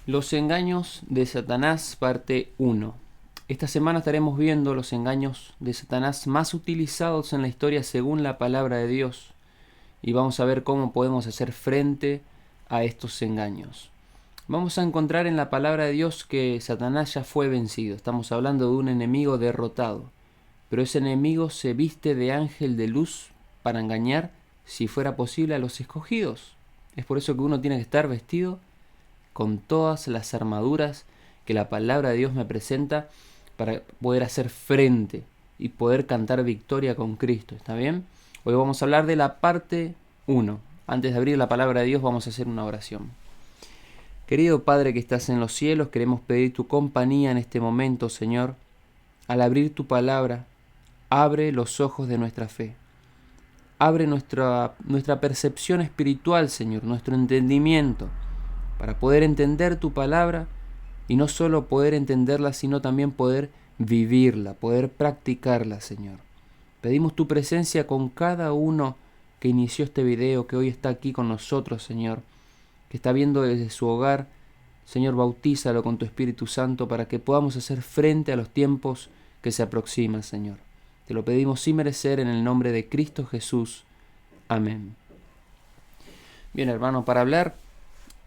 Los engaños de Satanás, parte 1. Esta semana estaremos viendo los engaños de Satanás más utilizados en la historia según la palabra de Dios. Y vamos a ver cómo podemos hacer frente a estos engaños. Vamos a encontrar en la palabra de Dios que Satanás ya fue vencido. Estamos hablando de un enemigo derrotado. Pero ese enemigo se viste de ángel de luz para engañar, si fuera posible, a los escogidos. Es por eso que uno tiene que estar vestido con todas las armaduras que la palabra de Dios me presenta para poder hacer frente y poder cantar victoria con Cristo. ¿Está bien? Hoy vamos a hablar de la parte 1. Antes de abrir la palabra de Dios vamos a hacer una oración. Querido Padre que estás en los cielos, queremos pedir tu compañía en este momento, Señor. Al abrir tu palabra, abre los ojos de nuestra fe. Abre nuestra percepción espiritual, Señor, nuestro entendimiento, para poder entender tu palabra y no solo poder entenderla, sino también poder vivirla, poder practicarla, Señor. Pedimos tu presencia con cada uno que inició este video, que hoy está aquí con nosotros, Señor, que está viendo desde su hogar. Señor, bautízalo con tu Espíritu Santo para que podamos hacer frente a los tiempos que se aproximan, Señor. Te lo pedimos sin merecer en el nombre de Cristo Jesús. Amén. Bien, hermano, para hablar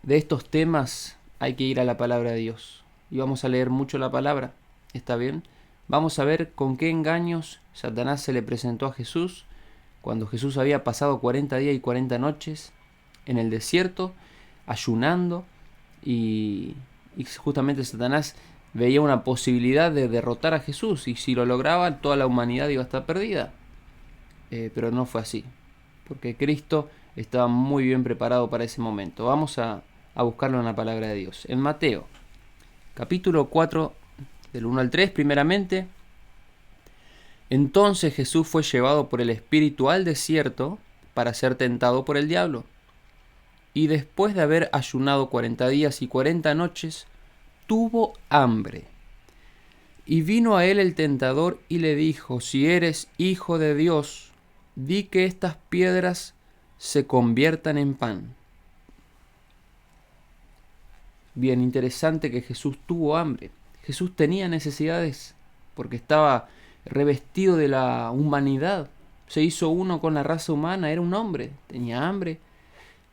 de estos temas hay que ir a la palabra de Dios. Y vamos a leer mucho la palabra. ¿Está bien? Vamos a ver con qué engaños Satanás se le presentó a Jesús cuando Jesús había pasado 40 días y 40 noches en el desierto, ayunando, y justamente Satanás veía una posibilidad de derrotar a Jesús, y si lo lograba, toda la humanidad iba a estar perdida. Pero no fue así, porque Cristo estaba muy bien preparado para ese momento. Vamos a buscarlo en la palabra de Dios. En Mateo, capítulo 4, del 1 al 3, primeramente. Entonces Jesús fue llevado por el Espíritu al desierto para ser tentado por el diablo. Y después de haber ayunado 40 días y 40 noches, tuvo hambre. Y vino a él el tentador y le dijo: si eres hijo de Dios, di que estas piedras se conviertan en pan. Bien, interesante que Jesús tuvo hambre. Jesús tenía necesidades porque estaba revestido de la humanidad. Se hizo uno con la raza humana, era un hombre, tenía hambre.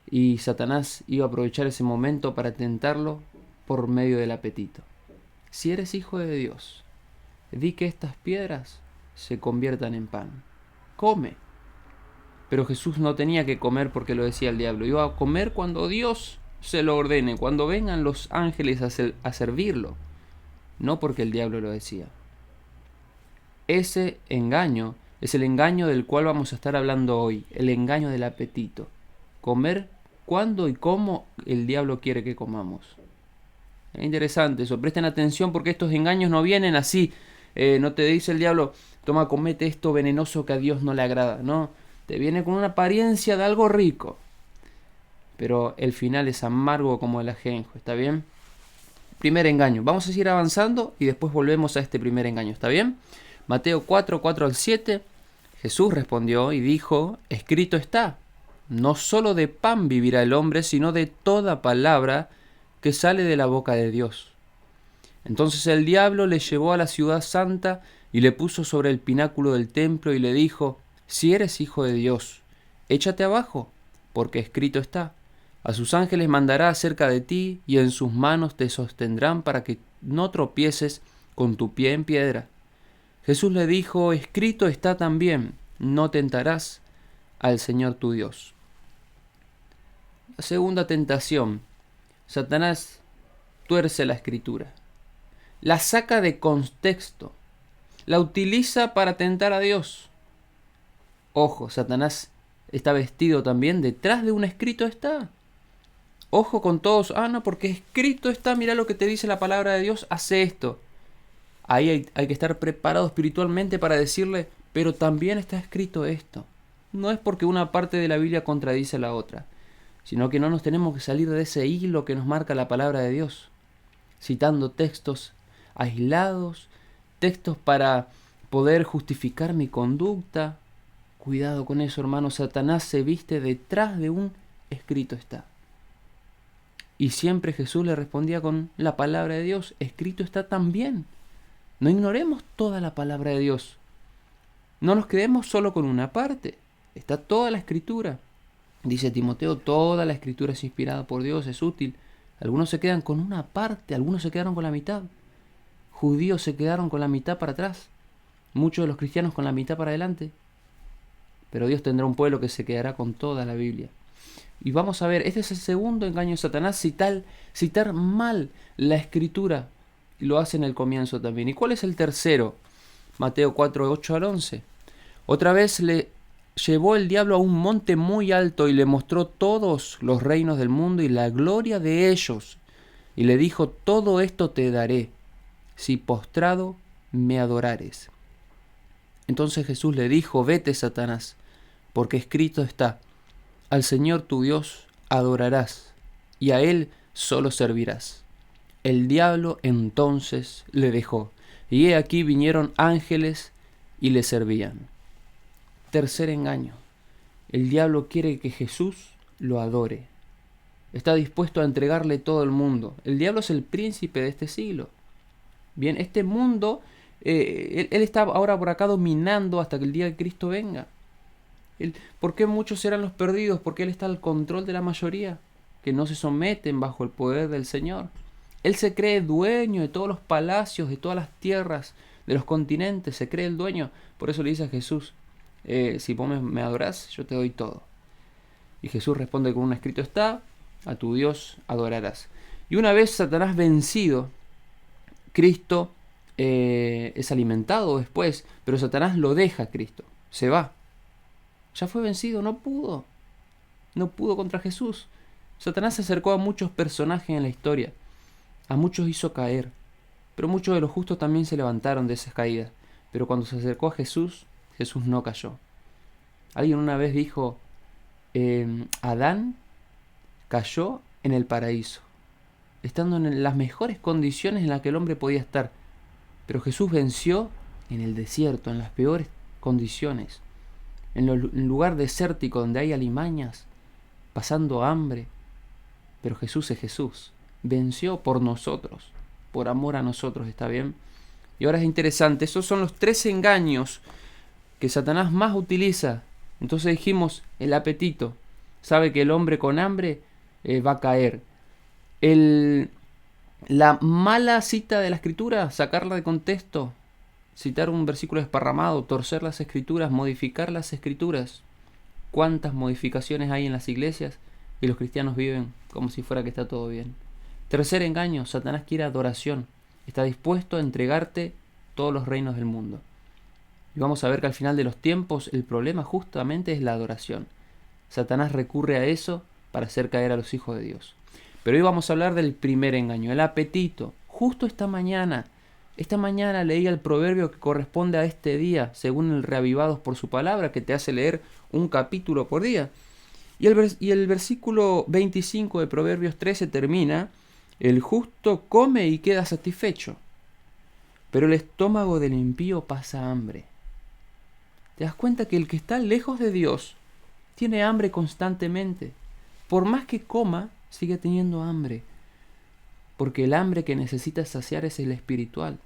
Y Satanás iba a aprovechar ese momento para tentarlo por medio del apetito. Si eres hijo de Dios, di que estas piedras se conviertan en pan. Come. Pero Jesús no tenía que comer porque lo decía el diablo. Iba a comer cuando Dios se lo ordene, cuando vengan los ángeles a servirlo. No porque el diablo lo decía. Ese engaño es el engaño del cual vamos a estar hablando hoy. El engaño del apetito. Comer cuando y cómo el diablo quiere que comamos. Es interesante eso. Presten atención porque estos engaños no vienen así. No te dice el diablo: toma, comete esto venenoso que a Dios no le agrada. No, te viene con una apariencia de algo rico, pero el final es amargo como el ajenjo. ¿Está bien? Primer engaño. Vamos a seguir avanzando y después volvemos a este primer engaño. ¿Está bien? Mateo 4, 4 al 7. Jesús respondió y dijo: escrito está, no solo de pan vivirá el hombre, sino de toda palabra que sale de la boca de Dios. Entonces el diablo le llevó a la ciudad santa y le puso sobre el pináculo del templo y le dijo: si eres hijo de Dios, échate abajo, porque escrito está: a sus ángeles mandará acerca de ti, y en sus manos te sostendrán para que no tropieces con tu pie en piedra. Jesús le dijo: escrito está también, no tentarás al Señor tu Dios. La segunda tentación. Satanás tuerce la escritura, la saca de contexto, la utiliza para tentar a Dios. Ojo, Satanás está vestido también detrás de un escrito está. Ojo con todos: no, porque escrito está, mira lo que te dice la palabra de Dios, hace esto. Ahí hay que estar preparado espiritualmente para decirle: pero también está escrito esto. No es porque una parte de la Biblia contradice la otra, sino que no nos tenemos que salir de ese hilo que nos marca la palabra de Dios, citando textos aislados, textos para poder justificar mi conducta. Cuidado con eso, hermano. Satanás se viste detrás de un escrito está. Y siempre Jesús le respondía con la palabra de Dios. Escrito está también. No ignoremos toda la palabra de Dios. No nos quedemos solo con una parte. Está toda la Escritura. Dice Timoteo, toda la Escritura es inspirada por Dios, es útil. Algunos se quedan con una parte, algunos se quedaron con la mitad. Judíos se quedaron con la mitad para atrás. Muchos de los cristianos con la mitad para adelante. Pero Dios tendrá un pueblo que se quedará con toda la Biblia. Y vamos a ver, este es el segundo engaño de Satanás, citar mal la Escritura. Y lo hace en el comienzo también. ¿Y cuál es el tercero? Mateo 4, 8 al 11. Otra vez le llevó el diablo a un monte muy alto y le mostró todos los reinos del mundo y la gloria de ellos. Y le dijo, todo esto te daré, si postrado me adorares. Entonces Jesús le dijo, vete, Satanás, porque escrito está, al Señor tu Dios adorarás, y a Él solo servirás. El diablo entonces le dejó, y he aquí vinieron ángeles y le servían. Tercer engaño. El diablo quiere que Jesús lo adore. Está dispuesto a entregarle todo el mundo. El diablo es el príncipe de este siglo. Bien, este mundo, él está ahora por acá dominando hasta que el día de Cristo venga. ¿Por qué muchos serán los perdidos? Porque Él está al control de la mayoría, que no se someten bajo el poder del Señor. Él se cree dueño de todos los palacios, de todas las tierras, de los continentes, se cree el dueño. Por eso le dice a Jesús, si vos me adorás, yo te doy todo. Y Jesús responde con un escrito está, a tu Dios adorarás. Y una vez Satanás vencido, Cristo es alimentado después, pero Satanás lo deja a Cristo, se va. Ya fue vencido, no pudo contra Jesús. Satanás se acercó a muchos personajes en la historia, a muchos hizo caer, pero muchos de los justos también se levantaron de esas caídas. Pero cuando se acercó a Jesús, Jesús no cayó. Alguien una vez dijo, Adán cayó en el paraíso, estando en las mejores condiciones en las que el hombre podía estar. Pero Jesús venció en el desierto, en las peores condiciones, en el lugar desértico donde hay alimañas, pasando hambre. Pero Jesús es Jesús, venció por nosotros, por amor a nosotros, ¿está bien? Y ahora es interesante, esos son los 3 engaños que Satanás más utiliza. Entonces dijimos, el apetito, sabe que el hombre con hambre va a caer. La mala cita de la escritura, sacarla de contexto, citar un versículo desparramado, torcer las escrituras, modificar las escrituras. ¿Cuántas modificaciones hay en las iglesias? Y los cristianos viven como si fuera que está todo bien. Tercer engaño, Satanás quiere adoración. Está dispuesto a entregarte todos los reinos del mundo. Y vamos a ver que al final de los tiempos el problema justamente es la adoración. Satanás recurre a eso para hacer caer a los hijos de Dios. Pero hoy vamos a hablar del primer engaño, el apetito. Justo esta mañana leía el proverbio que corresponde a este día, según el Reavivados por su palabra, que te hace leer un capítulo por día. Y el versículo 25 de Proverbios 13 termina, el justo come y queda satisfecho, pero el estómago del impío pasa hambre. ¿Te das cuenta que el que está lejos de Dios tiene hambre constantemente? Por más que coma, sigue teniendo hambre. Porque el hambre que necesita saciar es el espiritual,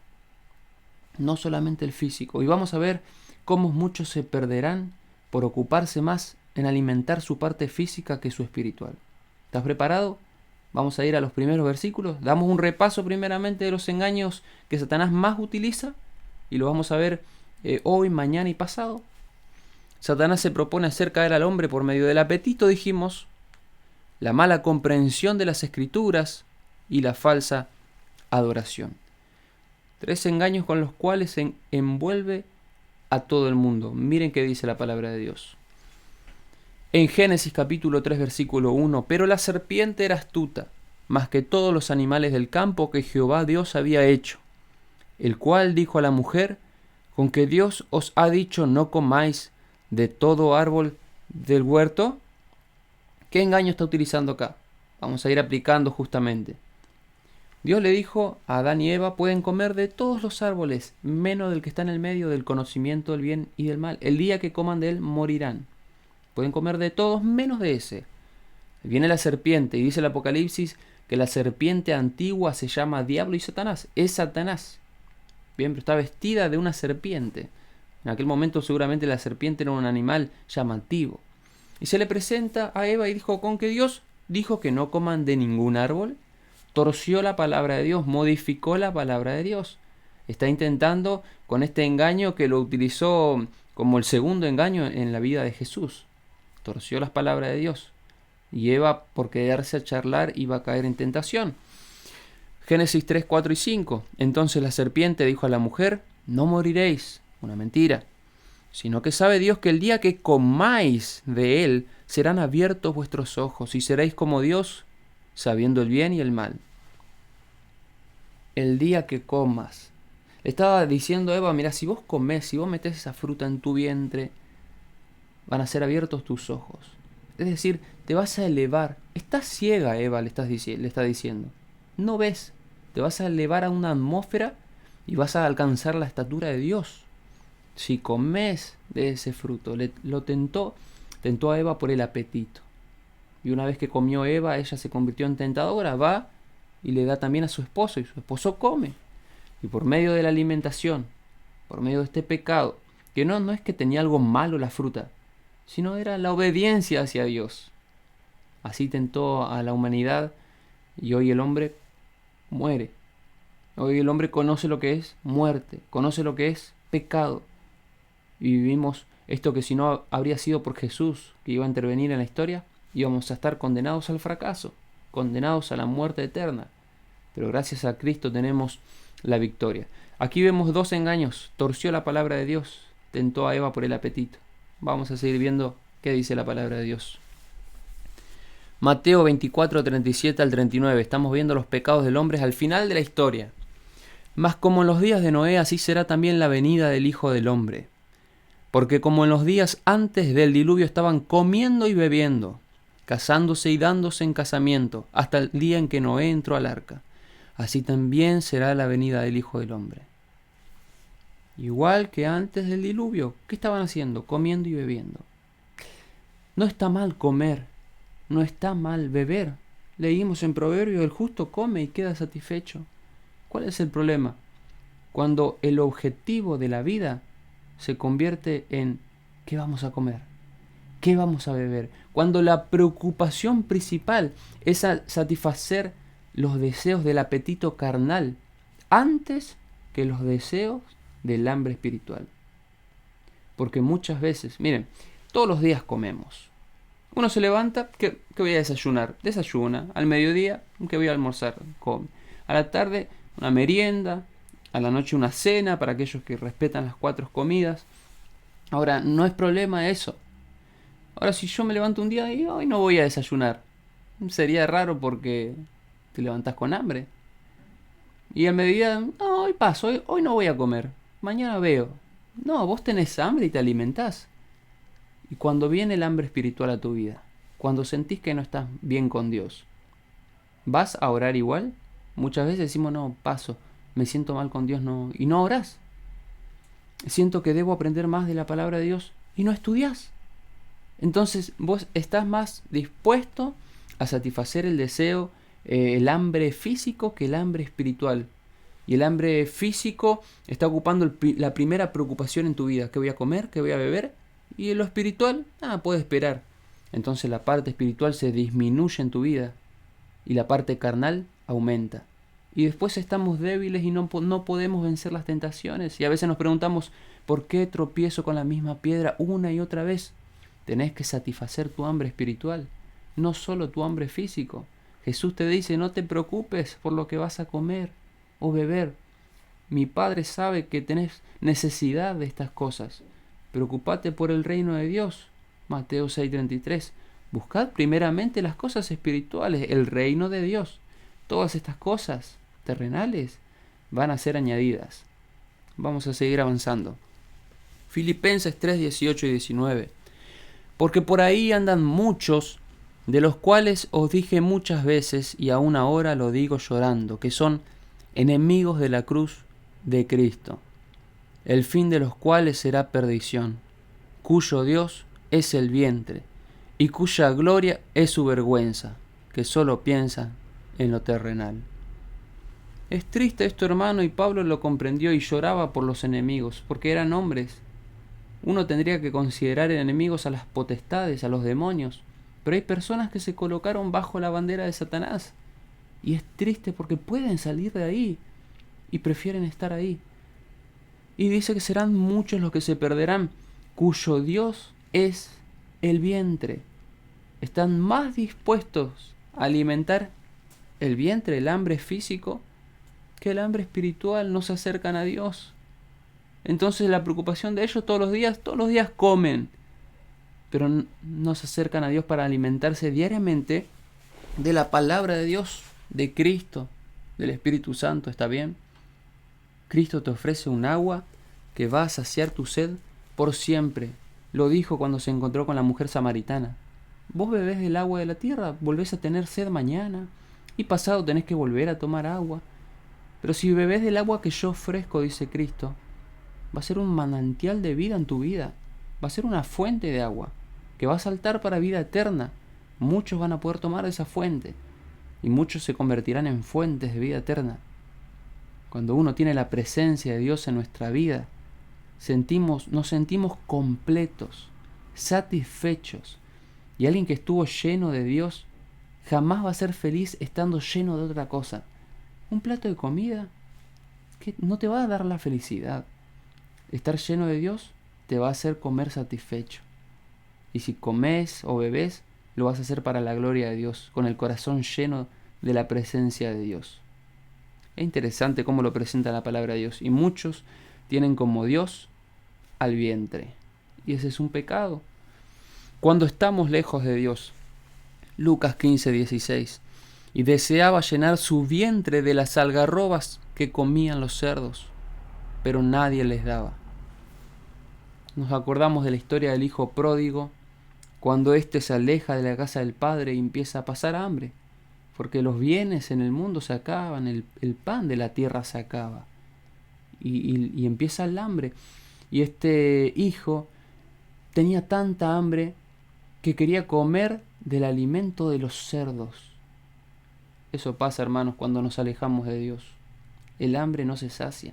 no solamente el físico. Y vamos a ver cómo muchos se perderán por ocuparse más en alimentar su parte física que su espiritual. ¿Estás preparado? Vamos a ir a los primeros versículos. Damos un repaso primeramente de los engaños que Satanás más utiliza y lo vamos a ver hoy, mañana y pasado. Satanás se propone hacer caer al hombre por medio del apetito, dijimos, la mala comprensión de las escrituras y la falsa adoración. 3 engaños con los cuales se envuelve a todo el mundo. Miren qué dice la palabra de Dios. En Génesis capítulo 3 versículo 1, pero la serpiente era astuta, más que todos los animales del campo que Jehová Dios había hecho, el cual dijo a la mujer, con que Dios os ha dicho no comáis de todo árbol del huerto. ¿Qué engaño está utilizando acá? Vamos a ir aplicando justamente. Dios le dijo a Adán y Eva, pueden comer de todos los árboles, menos del que está en el medio del conocimiento del bien y del mal. El día que coman de él morirán. Pueden comer de todos menos de ese. Viene la serpiente y dice el Apocalipsis que la serpiente antigua se llama Diablo y Satanás. Es Satanás. Bien, pero está vestida de una serpiente. En aquel momento seguramente la serpiente era un animal llamativo. Y se le presenta a Eva y dijo, con que Dios dijo que no coman de ningún árbol. Torció la palabra de Dios, modificó la palabra de Dios. Está intentando con este engaño que lo utilizó como el segundo engaño en la vida de Jesús. Torció las palabras de Dios. Y Eva, por quedarse a charlar, iba a caer en tentación. Génesis 3, 4 y 5. Entonces la serpiente dijo a la mujer, no moriréis. Una mentira. Sino que sabe Dios que el día que comáis de él, serán abiertos vuestros ojos y seréis como Dios, sabiendo el bien y el mal. El día que comas. Le estaba diciendo a Eva, mira, si vos comés, si vos metés esa fruta en tu vientre, van a ser abiertos tus ojos. Es decir, te vas a elevar. Estás ciega, Eva, le está diciendo. No ves. Te vas a elevar a una atmósfera y vas a alcanzar la estatura de Dios. Si comes de ese fruto, lo tentó a Eva por el apetito. Y una vez que comió Eva, ella se convirtió en tentadora, va y le da también a su esposo, y su esposo come. Y por medio de la alimentación, por medio de este pecado, que no es que tenía algo malo la fruta, sino era la obediencia hacia Dios. Así tentó a la humanidad y hoy el hombre muere. Hoy el hombre conoce lo que es muerte, conoce lo que es pecado. Y vivimos esto que si no habría sido por Jesús que iba a intervenir en la historia, íbamos a estar condenados al fracaso, condenados a la muerte eterna. Pero gracias a Cristo tenemos la victoria. Aquí vemos dos engaños. Torció la palabra de Dios, tentó a Eva por el apetito. Vamos a seguir viendo qué dice la palabra de Dios. Mateo 24, 37 al 39. Estamos viendo los pecados del hombre al final de la historia. Mas como en los días de Noé, así será también la venida del Hijo del Hombre. Porque como en los días antes del diluvio estaban comiendo y bebiendo, casándose y dándose en casamiento, hasta el día en que Noé entró al arca, así también será la venida del Hijo del Hombre. Igual que antes del diluvio, ¿qué estaban haciendo? Comiendo y bebiendo. No está mal comer, no está mal beber. Leímos en Proverbio, el justo come y queda satisfecho. ¿Cuál es el problema? Cuando el objetivo de la vida se convierte en ¿qué vamos a comer? ¿Qué vamos a beber? Cuando la preocupación principal es satisfacer los deseos del apetito carnal antes que los deseos del hambre espiritual. Porque muchas veces, miren, todos los días comemos. Uno se levanta, ¿qué voy a desayunar? Desayuna. Al mediodía, ¿qué voy a almorzar? Come. A la tarde, una merienda. A la noche, una cena para aquellos que respetan las 4 comidas. Ahora, no es problema eso. Ahora, si yo me levanto un día y hoy no voy a desayunar, sería raro porque te levantás con hambre. Y al mediodía, no, hoy paso, hoy no voy a comer. Mañana veo. No, vos tenés hambre y te alimentás. Y cuando viene el hambre espiritual a tu vida, cuando sentís que no estás bien con Dios, ¿vas a orar igual? Muchas veces decimos, no, paso, me siento mal con Dios, no, y no orás. Siento que debo aprender más de la palabra de Dios y no estudiás. Entonces vos estás más dispuesto a satisfacer el deseo, el hambre físico que el hambre espiritual. Y el hambre físico está ocupando la primera preocupación en tu vida. ¿Qué voy a comer? ¿Qué voy a beber? Y en lo espiritual, puede esperar. Entonces la parte espiritual se disminuye en tu vida y la parte carnal aumenta. Y después estamos débiles y no podemos vencer las tentaciones. Y a veces nos preguntamos, ¿por qué tropiezo con la misma piedra una y otra vez? Tenés que satisfacer tu hambre espiritual, no solo tu hambre físico. Jesús te dice, no te preocupes por lo que vas a comer o beber. Mi Padre sabe que tenés necesidad de estas cosas. Preocupate por el reino de Dios. Mateo 6:33. Buscad primeramente las cosas espirituales, el reino de Dios. Todas estas cosas terrenales van a ser añadidas. Vamos a seguir avanzando. Filipenses 3:18 y 19. Porque por ahí andan muchos, de los cuales os dije muchas veces, y aún ahora lo digo llorando, que son enemigos de la cruz de Cristo, el fin de los cuales será perdición, cuyo Dios es el vientre, y cuya gloria es su vergüenza, que solo piensa en lo terrenal. Es triste esto, hermano, y Pablo lo comprendió y lloraba por los enemigos, porque eran hombres. Uno tendría que considerar enemigos a las potestades, a los demonios, pero hay personas que se colocaron bajo la bandera de Satanás, y es triste porque pueden salir de ahí y prefieren estar ahí. Y dice que serán muchos los que se perderán, cuyo Dios es el vientre. Están más dispuestos a alimentar el vientre, el hambre físico, que el hambre espiritual. No se acercan a Dios. Entonces la preocupación de ellos todos los días comen, pero no se acercan a Dios para alimentarse diariamente de la palabra de Dios, de Cristo, del Espíritu Santo. ¿Está bien? Cristo te ofrece un agua que va a saciar tu sed por siempre. Lo dijo cuando se encontró con la mujer samaritana. Vos bebés del agua de la tierra, volvés a tener sed mañana, y pasado tenés que volver a tomar agua. Pero si bebés del agua que yo ofrezco, dice Cristo, va a ser un manantial de vida en tu vida. Va a ser una fuente de agua que va a saltar para vida eterna. Muchos van a poder tomar de esa fuente, y muchos se convertirán en fuentes de vida eterna. Cuando uno tiene la presencia de Dios en nuestra vida, nos sentimos completos, satisfechos. Y alguien que estuvo lleno de Dios jamás va a ser feliz estando lleno de otra cosa. Un plato de comida que no te va a dar la felicidad. Estar lleno de Dios te va a hacer comer satisfecho. Y si comes o bebes, lo vas a hacer para la gloria de Dios, con el corazón lleno de la presencia de Dios. Es interesante cómo lo presenta la palabra de Dios. Y muchos tienen como Dios al vientre. Y ese es un pecado. Cuando estamos lejos de Dios, Lucas 15:16, y deseaba llenar su vientre de las algarrobas que comían los cerdos, pero nadie les daba. Nos acordamos de la historia del hijo pródigo, cuando éste se aleja de la casa del padre y empieza a pasar hambre, porque los bienes en el mundo se acaban, el pan de la tierra se acaba, y empieza el hambre. Y este hijo tenía tanta hambre que quería comer del alimento de los cerdos. Eso pasa, hermanos, cuando nos alejamos de Dios. El hambre no se sacia.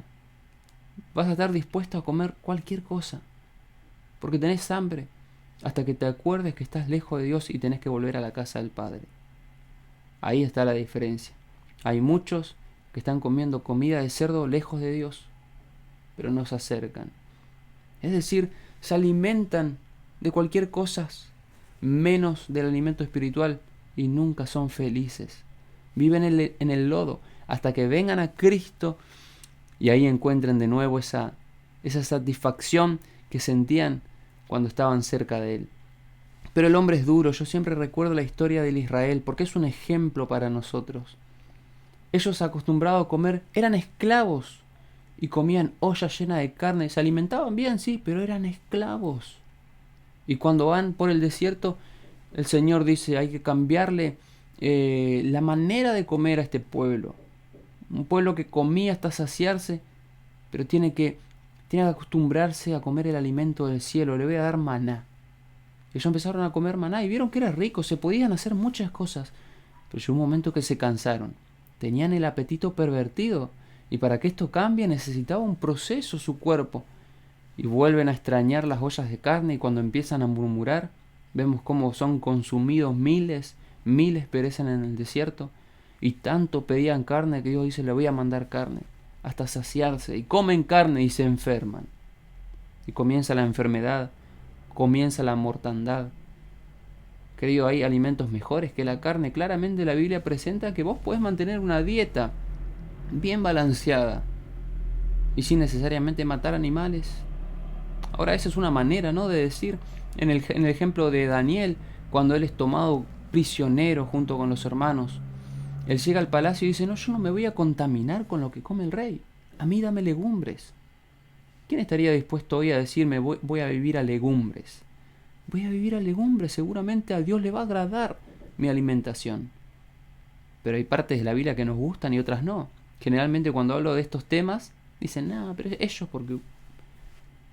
Vas a estar dispuesto a comer cualquier cosa, porque tenés hambre, hasta que te acuerdes que estás lejos de Dios y tenés que volver a la casa del Padre. Ahí está la diferencia. Hay muchos que están comiendo comida de cerdo lejos de Dios, pero no se acercan. Es decir, se alimentan de cualquier cosa menos del alimento espiritual y nunca son felices. Viven en el lodo hasta que vengan a Cristo y ahí encuentren de nuevo esa satisfacción que sentían cuando estaban cerca de Él. Pero el hombre es duro. Yo siempre recuerdo la historia del Israel porque es un ejemplo para nosotros. Ellos, acostumbrados a comer, eran esclavos y comían olla llena de carne. Se alimentaban bien, sí, pero eran esclavos. Y cuando van por el desierto, el Señor dice, hay que cambiarle la manera de comer a este pueblo. Un pueblo que comía hasta saciarse, pero tiene que acostumbrarse a comer el alimento del cielo. Le voy a dar maná. Ellos empezaron a comer maná y vieron que era rico, se podían hacer muchas cosas. Pero llegó un momento que se cansaron. Tenían el apetito pervertido. Y para que esto cambie necesitaba un proceso su cuerpo. Y vuelven a extrañar las ollas de carne y cuando empiezan a murmurar, vemos cómo son consumidos miles perecen en el desierto. Y tanto pedían carne que Dios dice, le voy a mandar carne. Hasta saciarse. Y comen carne y se enferman. Y comienza la enfermedad. Comienza la mortandad. Querido, hay alimentos mejores que la carne. Claramente la Biblia presenta que vos podés mantener una dieta bien balanceada y sin necesariamente matar animales. Ahora, esa es una manera, ¿no?, de decir, en el ejemplo de Daniel, cuando él es tomado prisionero junto con los hermanos, él llega al palacio y dice, no, yo no me voy a contaminar con lo que come el rey. A mí dame legumbres. ¿Quién estaría dispuesto hoy a decirme voy a vivir a legumbres? Voy a vivir a legumbres, seguramente a Dios le va a agradar mi alimentación. Pero hay partes de la Biblia que nos gustan y otras no. Generalmente cuando hablo de estos temas, dicen, no, pero ellos porque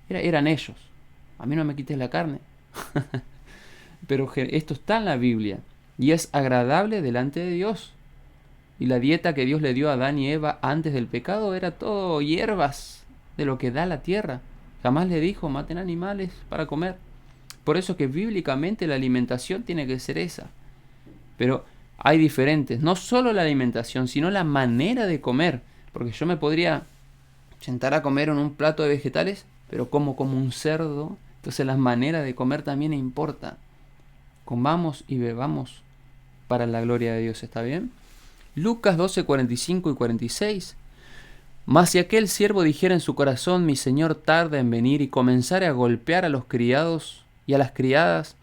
eran ellos. A mí no me quites la carne. pero esto está en la Biblia y es agradable delante de Dios. Y la dieta que Dios le dio a Adán y Eva antes del pecado era todo hierbas de lo que da la tierra. Jamás le dijo maten animales para comer. Por eso que bíblicamente la alimentación tiene que ser esa. Pero hay diferentes, no solo la alimentación, sino la manera de comer. Porque yo me podría sentar a comer en un plato de vegetales, pero como un cerdo. Entonces la manera de comer también importa. Comamos y bebamos para la gloria de Dios, ¿está bien? Lucas 12, 45 y 46. Mas si aquel siervo dijera en su corazón, mi señor tarda en venir, y comenzare a golpear a los criados y a las criadas,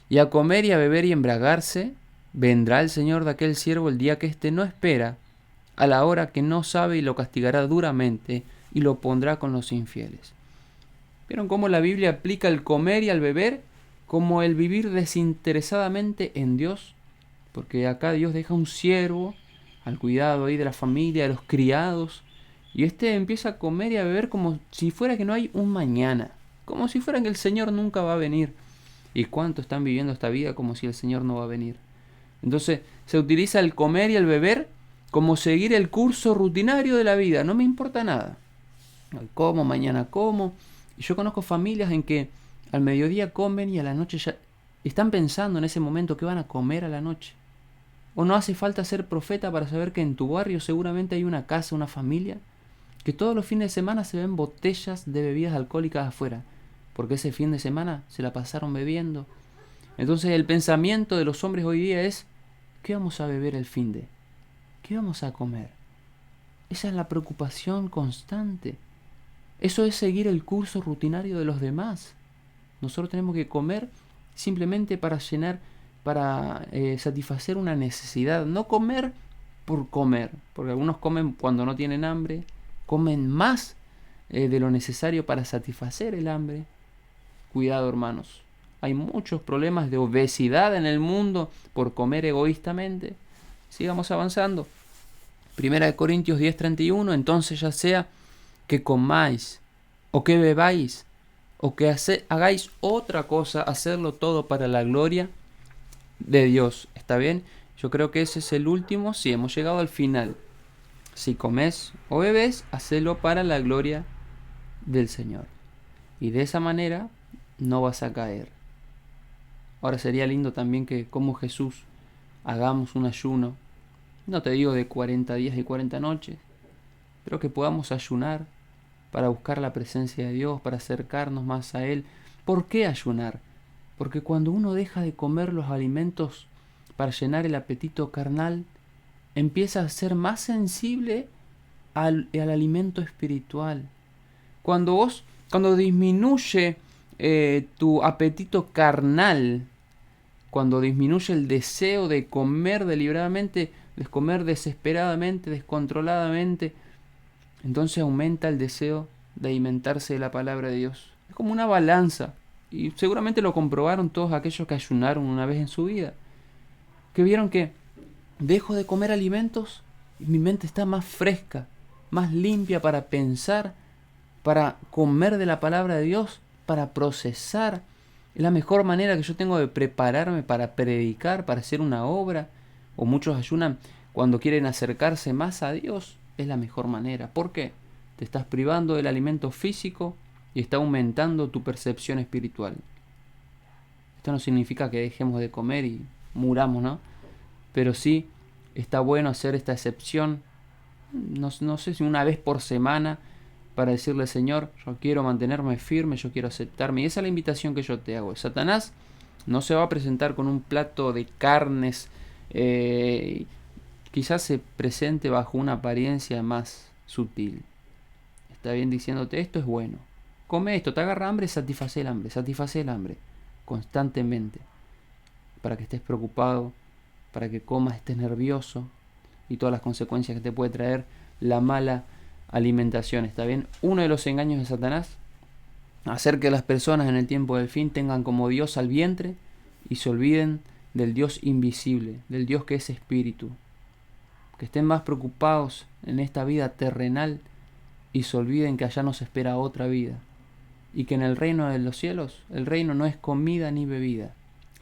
y a comer y a beber y embriagarse, vendrá el señor de aquel siervo el día que éste no espera, a la hora que no sabe, y lo castigará duramente, y lo pondrá con los infieles. ¿Vieron cómo la Biblia aplica el comer y al beber como el vivir desinteresadamente en Dios? Porque acá Dios deja un siervo al cuidado ahí de la familia, de los criados, y empieza a comer y a beber como si fuera que no hay un mañana, como si fuera que el Señor nunca va a venir. ¿Y cuántos están viviendo esta vida como si el Señor no va a venir? Entonces se utiliza el comer y el beber como seguir el curso rutinario de la vida. No me importa nada. Hoy como, mañana como. Y yo conozco familias en que al mediodía comen y a la noche ya están pensando en ese momento que van a comer a la noche. O no hace falta ser profeta para saber que en tu barrio seguramente hay una casa, una familia, que todos los fines de semana se ven botellas de bebidas alcohólicas afuera, porque ese fin de semana se la pasaron bebiendo. Entonces el pensamiento de los hombres hoy día es, ¿qué vamos a beber el fin de? ¿Qué vamos a comer? Esa es la preocupación constante. Eso es seguir el curso rutinario de los demás. Nosotros tenemos que comer simplemente para llenar, para satisfacer una necesidad. No comer por comer, porque algunos comen cuando no tienen hambre, comen más de lo necesario para satisfacer el hambre. Cuidado, hermanos. Hay muchos problemas de obesidad en el mundo por comer egoístamente. Sigamos avanzando. 1 Corintios 10:31. Entonces ya sea que comáis o que bebáis o que hagáis otra cosa, hacerlo todo para la gloria de Dios. ¿Está bien? Yo creo que ese es el último. Sí, hemos llegado al final. Si comes o bebes, hacelo para la gloria del Señor. Y de esa manera no vas a caer. Ahora sería lindo también que como Jesús hagamos un ayuno. No te digo de 40 días y 40 noches, pero que podamos ayunar para buscar la presencia de Dios, para acercarnos más a Él. ¿Por qué ayunar? Porque cuando uno deja de comer los alimentos para llenar el apetito carnal, empieza a ser más sensible al alimento espiritual. Cuando disminuye tu apetito carnal, cuando disminuye el deseo de comer deliberadamente, de comer desesperadamente, descontroladamente, entonces aumenta el deseo de alimentarse de la palabra de Dios. Es como una balanza. Y seguramente lo comprobaron todos aquellos que ayunaron una vez en su vida. Que vieron que dejo de comer alimentos y mi mente está más fresca, más limpia para pensar, para comer de la palabra de Dios, para procesar. Es la mejor manera que yo tengo de prepararme para predicar, para hacer una obra. O muchos ayunan cuando quieren acercarse más a Dios. Es la mejor manera. ¿Por qué? Te estás privando del alimento físico y está aumentando tu percepción espiritual. Esto no significa que dejemos de comer y muramos, ¿no? Pero sí está bueno hacer esta excepción, no sé si una vez por semana, para decirle, Señor, yo quiero mantenerme firme, yo quiero aceptarme. Y esa es la invitación que yo te hago. Satanás no se va a presentar con un plato de carnes, quizás se presente bajo una apariencia más sutil. Está bien diciéndote, esto es bueno. Come esto, te agarra hambre, satisface el hambre, constantemente. Para que estés preocupado, para que comas, estés nervioso y todas las consecuencias que te puede traer la mala alimentación. ¿Está bien? Uno de los engaños de Satanás, hacer que las personas en el tiempo del fin tengan como Dios al vientre y se olviden del Dios invisible, del Dios que es espíritu. Que estén más preocupados en esta vida terrenal y se olviden que allá nos espera otra vida. Y que en el reino de los cielos, el reino no es comida ni bebida,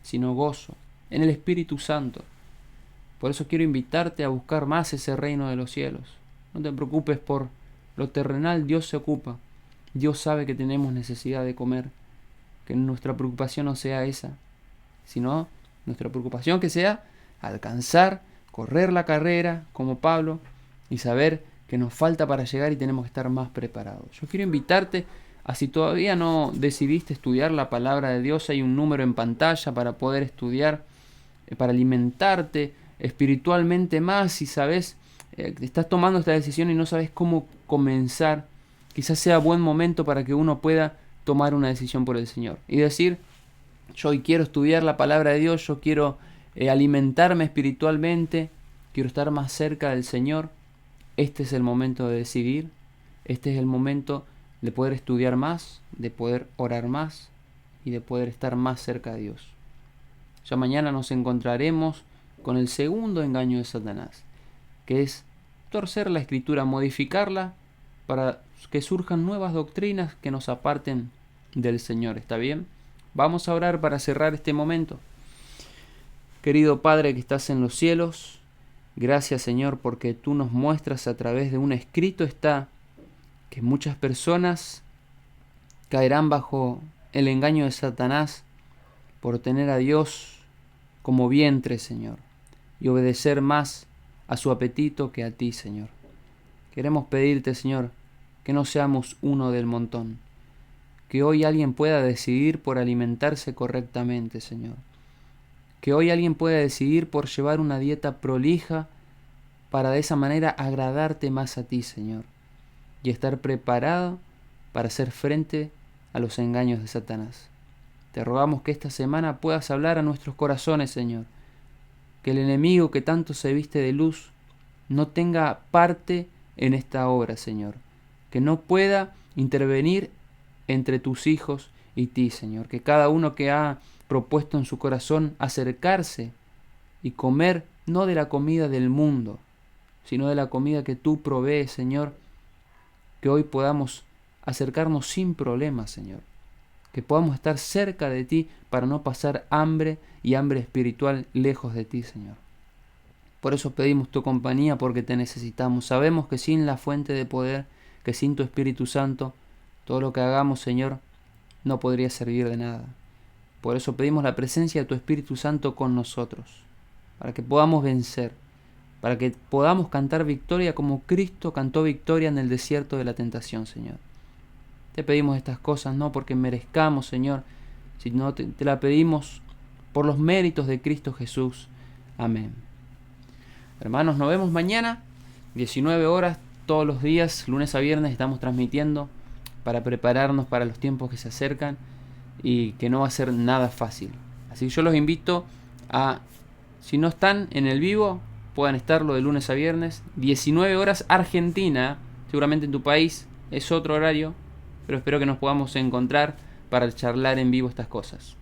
sino gozo en el Espíritu Santo. Por eso quiero invitarte a buscar más ese reino de los cielos. No te preocupes por lo terrenal, Dios se ocupa. Dios sabe que tenemos necesidad de comer. Que nuestra preocupación no sea esa, sino nuestra preocupación que sea alcanzar, correr la carrera como Pablo y saber que nos falta para llegar y tenemos que estar más preparados. Yo quiero invitarte a, si todavía no decidiste estudiar la palabra de Dios, hay un número en pantalla para poder estudiar, para alimentarte espiritualmente más. Si sabes, estás tomando esta decisión y no sabes cómo comenzar, quizás sea buen momento para que uno pueda tomar una decisión por el Señor y decir: yo hoy quiero estudiar la palabra de Dios, yo quiero alimentarme espiritualmente, quiero estar más cerca del Señor. Este es el momento de decidir, este es el momento de poder estudiar más, de poder orar más y de poder estar más cerca de Dios. Ya mañana nos encontraremos con el segundo engaño de Satanás, que es torcer la Escritura, modificarla para que surjan nuevas doctrinas que nos aparten del Señor. ¿Está bien? Vamos a orar para cerrar este momento. Querido Padre que estás en los cielos, gracias Señor porque tú nos muestras a través de un escrito está que muchas personas caerán bajo el engaño de Satanás por tener a Dios como vientre, Señor, y obedecer más a su apetito que a ti, Señor. Queremos pedirte, Señor, que no seamos uno del montón, que hoy alguien pueda decidir por alimentarse correctamente, Señor, que hoy alguien pueda decidir por llevar una dieta prolija para de esa manera agradarte más a ti, Señor, y estar preparado para hacer frente a los engaños de Satanás. Te rogamos que esta semana puedas hablar a nuestros corazones, Señor, que el enemigo que tanto se viste de luz no tenga parte en esta obra, Señor, que no pueda intervenir entre tus hijos y ti, Señor, que cada uno que ha propuesto en su corazón acercarse y comer no de la comida del mundo, sino de la comida que tú provees, Señor, que hoy podamos acercarnos sin problemas, Señor, que podamos estar cerca de ti para no pasar hambre y hambre espiritual lejos de ti, Señor. Por eso pedimos tu compañía, porque te necesitamos. Sabemos que sin la fuente de poder, que sin tu Espíritu Santo, todo lo que hagamos, Señor, no podría servir de nada. Por eso pedimos la presencia de tu Espíritu Santo con nosotros, para que podamos vencer, para que podamos cantar victoria como Cristo cantó victoria en el desierto de la tentación, Señor. Te pedimos estas cosas no porque merezcamos, Señor, sino te la pedimos por los méritos de Cristo Jesús. Amén. Hermanos, nos vemos mañana, 19 horas, todos los días, lunes a viernes, estamos transmitiendo para prepararnos para los tiempos que se acercan y que no va a ser nada fácil. Así que yo los invito a, si no están en el vivo, puedan estarlo de lunes a viernes, 19 horas Argentina, seguramente en tu país es otro horario, pero espero que nos podamos encontrar para charlar en vivo estas cosas.